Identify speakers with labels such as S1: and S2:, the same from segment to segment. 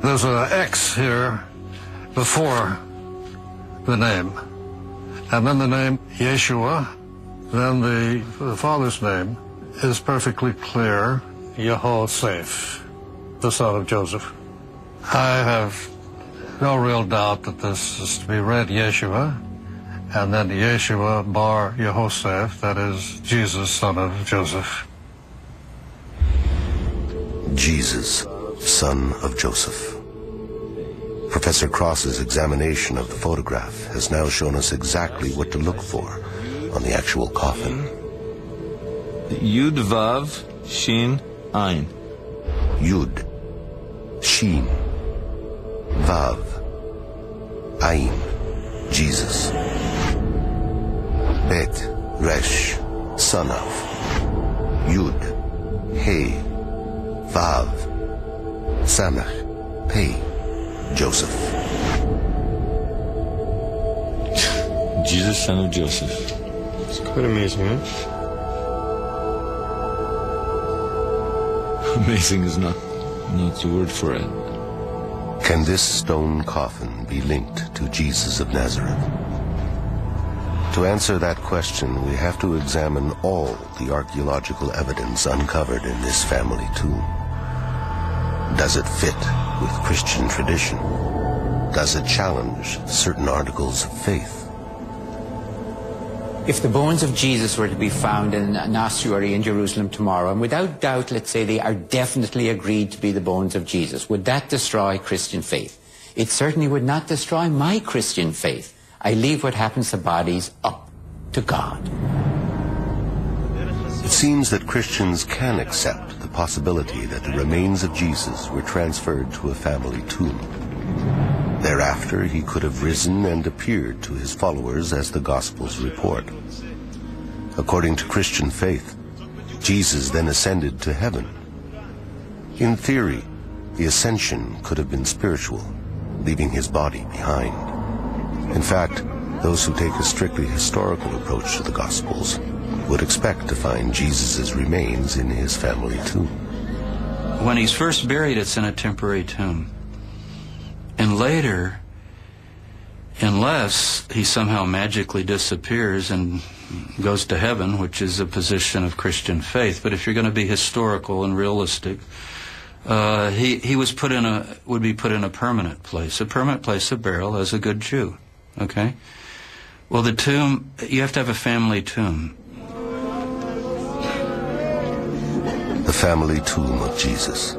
S1: There's an X here before the name. And then the name Yeshua, then the father's name is perfectly clear, Yehoseph, the son of Joseph. I have no real doubt that this is to be read Yeshua, and then Yeshua bar Yehoseph, that is Jesus, son of Joseph.
S2: Jesus, son of Joseph. Professor Cross's examination of the photograph has now shown us exactly what to look for on the actual coffin.
S3: Yud Vav Shin Ein.
S2: Yud, Shin, Vav, Ein, Jesus. Bet, Resh, son of. Yud, He, Vav, Samach, Pei, Joseph.
S3: Jesus, son of Joseph. It's quite amazing, huh? Amazing is not the word for it.
S2: Can this stone coffin be linked to Jesus of Nazareth? To answer that question, we have to examine all the archaeological evidence uncovered in this family tomb. Does it fit with Christian tradition? Does it challenge certain articles of faith?
S4: If the bones of Jesus were to be found in an ossuary in Jerusalem tomorrow, and without doubt, let's say they are definitely agreed to be the bones of Jesus, would that destroy Christian faith? It certainly would not destroy my Christian faith. I leave what happens to bodies up to God.
S2: It seems that Christians can accept the possibility that the remains of Jesus were transferred to a family tomb. Thereafter, he could have risen and appeared to his followers as the Gospels report. According to Christian faith, Jesus then ascended to heaven. In theory, the ascension could have been spiritual, leaving his body behind. In fact, those who take a strictly historical approach to the Gospels would expect to find Jesus' remains in his family tomb.
S5: When he's first buried, it's in a temporary tomb. And later, unless he somehow magically disappears and goes to heaven, which is a position of Christian faith, but if you're going to be historical and realistic, he would be put in a permanent place of burial as a good Jew. Okay? Well, the tomb, you have to have a family tomb.
S2: The family tomb of Jesus.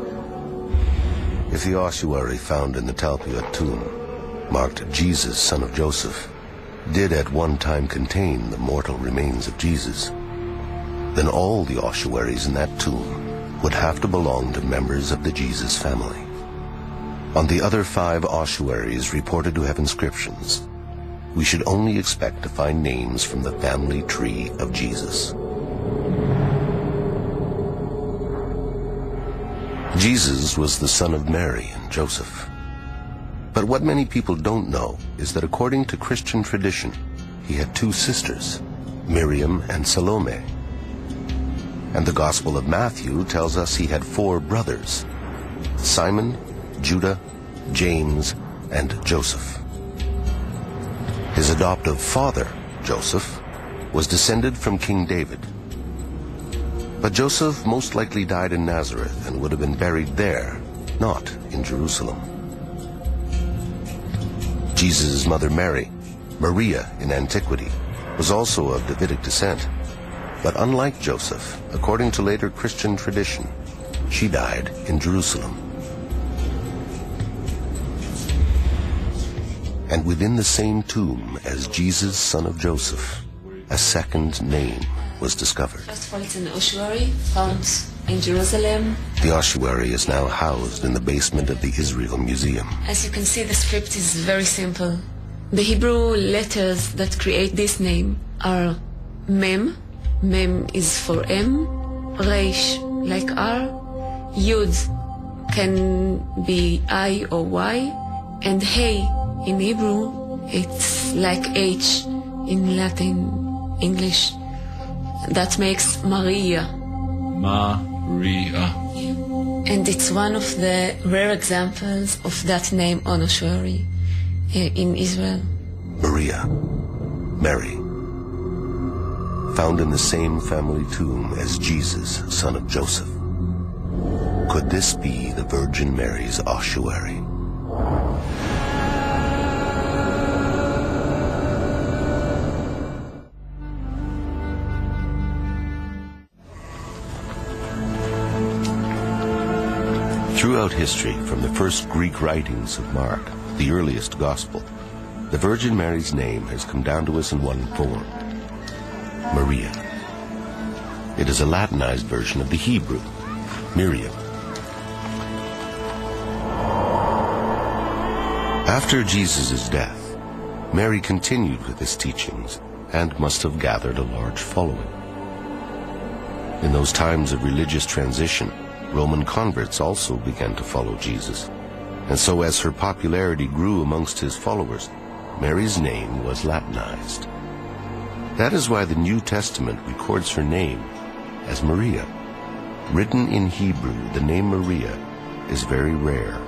S2: If the ossuary found in the Talpiot tomb, marked Jesus, son of Joseph, did at one time contain the mortal remains of Jesus, then all the ossuaries in that tomb would have to belong to members of the Jesus family. On the other 5 ossuaries reported to have inscriptions, we should only expect to find names from the family tree of Jesus. Jesus was the son of Mary and Joseph. But what many people don't know is that according to Christian tradition, he had 2 sisters, Miriam and Salome. And the Gospel of Matthew tells us he had 4 brothers, Simon, Judah, James, and Joseph. His adoptive father, Joseph, was descended from King David. But Joseph most likely died in Nazareth and would have been buried there, not in Jerusalem. Jesus' mother Mary, Maria in antiquity, was also of Davidic descent. But unlike Joseph, according to later Christian tradition, she died in Jerusalem. And within the same tomb as Jesus, son of Joseph, a second name was discovered.
S6: First of all, it's an ossuary found in Jerusalem.
S2: The ossuary is now housed in the basement of the Israel Museum.
S6: As you can see, the script is very simple. The Hebrew letters that create this name are Mem. Mem is for M. Resh, like R. Yud can be I or Y. And Hey, in Hebrew, it's like H in Latin, English. That makes Maria.
S3: Maria.
S6: And it's one of the rare examples of that name on ossuary in Israel.
S2: Maria, Mary, found in the same family tomb as Jesus, son of Joseph. Could this be the Virgin Mary's ossuary? Throughout history, from the first Greek writings of Mark, the earliest gospel, the Virgin Mary's name has come down to us in one form: Maria. It is a Latinized version of the Hebrew, Miriam. After Jesus' death, Mary continued with his teachings and must have gathered a large following. In those times of religious transition, Roman converts also began to follow Jesus, and so as her popularity grew amongst his followers, Mary's name was Latinized. That is why the New Testament records her name as Maria. Written in Hebrew, the name Maria is very rare,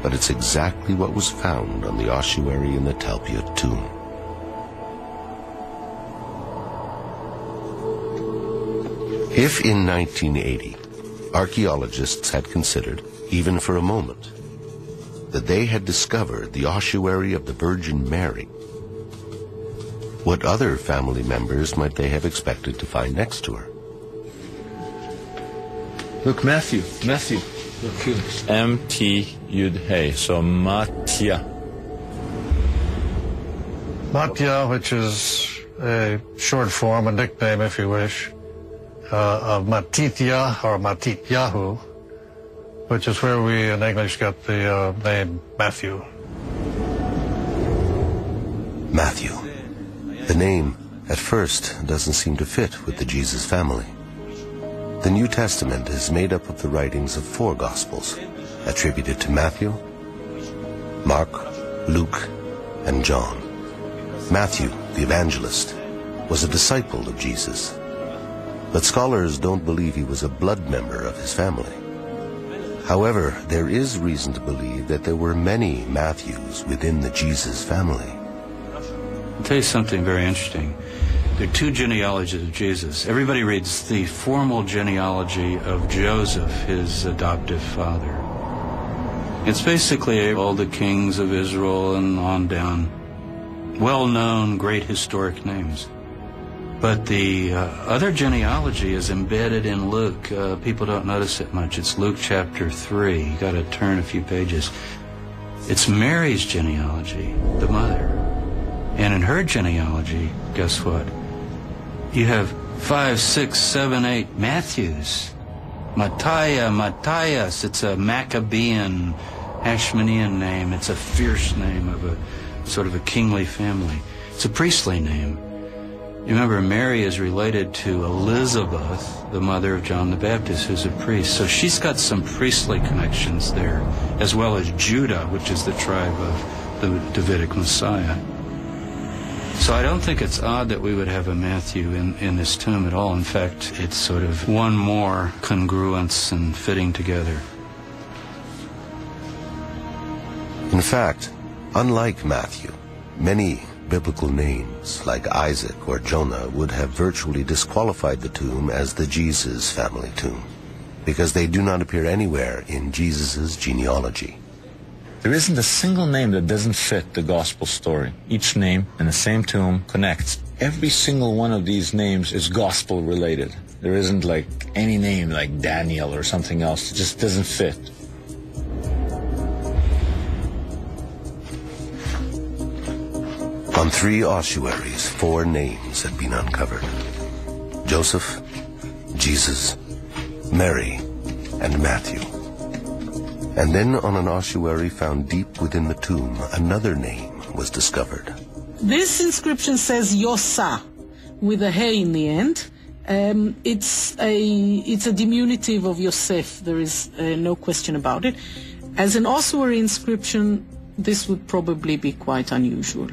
S2: but it's exactly what was found on the ossuary in the Talpiot tomb. If in 1980, archaeologists had considered, even for a moment, that they had discovered the ossuary of the Virgin Mary, what other family members might they have expected to find next to her?
S3: Look, Matthew. Look here. M-T-Yud-Hey, so Matya.
S1: Matya, which is a short form, a nickname if you wish, of Matithya or Matityahu, which is where we in English got the name Matthew.
S2: Matthew. The name, at first, doesn't seem to fit with the Jesus family. The New Testament is made up of the writings of 4 Gospels, attributed to Matthew, Mark, Luke, and John. Matthew, the evangelist, was a disciple of Jesus, but scholars don't believe he was a blood member of his family. However, there is reason to believe that there were many Matthews within the Jesus family.
S5: I'll tell you something very interesting. There are 2 genealogies of Jesus. Everybody reads the formal genealogy of Joseph, his adoptive father. It's basically all the kings of Israel and on down. Well-known, great historic names. But the other genealogy is embedded in Luke. People don't notice it much. It's Luke chapter 3. You got to turn a few pages. It's Mary's genealogy, the mother. And in her genealogy, guess what? You have 5, 6, 7, 8 Matthews. Matthias. It's a Maccabean, Hashmonean name. It's a fierce name of a sort of a kingly family. It's a priestly name. You remember, Mary is related to Elizabeth, the mother of John the Baptist, who's a priest. So she's got some priestly connections there, as well as Judah, which is the tribe of the Davidic Messiah. So I don't think it's odd that we would have a Matthew in this tomb at all. In fact, it's sort of one more congruence and fitting together.
S2: In fact, unlike Matthew, many biblical names like Isaac or Jonah would have virtually disqualified the tomb as the Jesus family tomb, because they do not appear anywhere in Jesus' genealogy.
S3: There isn't a single name that doesn't fit the gospel story. Each name in the same tomb connects. Every single one of these names is gospel related. There isn't like any name like Daniel or something else. It just doesn't fit.
S2: On 3 ossuaries, 4 names had been uncovered: Joseph, Jesus, Mary, and Matthew. And then on an ossuary found deep within the tomb, another name was discovered.
S7: This inscription says Yosa, with a hey in the end. It's a diminutive of Yosef. There is no question about it. As an ossuary inscription, this would probably be quite unusual.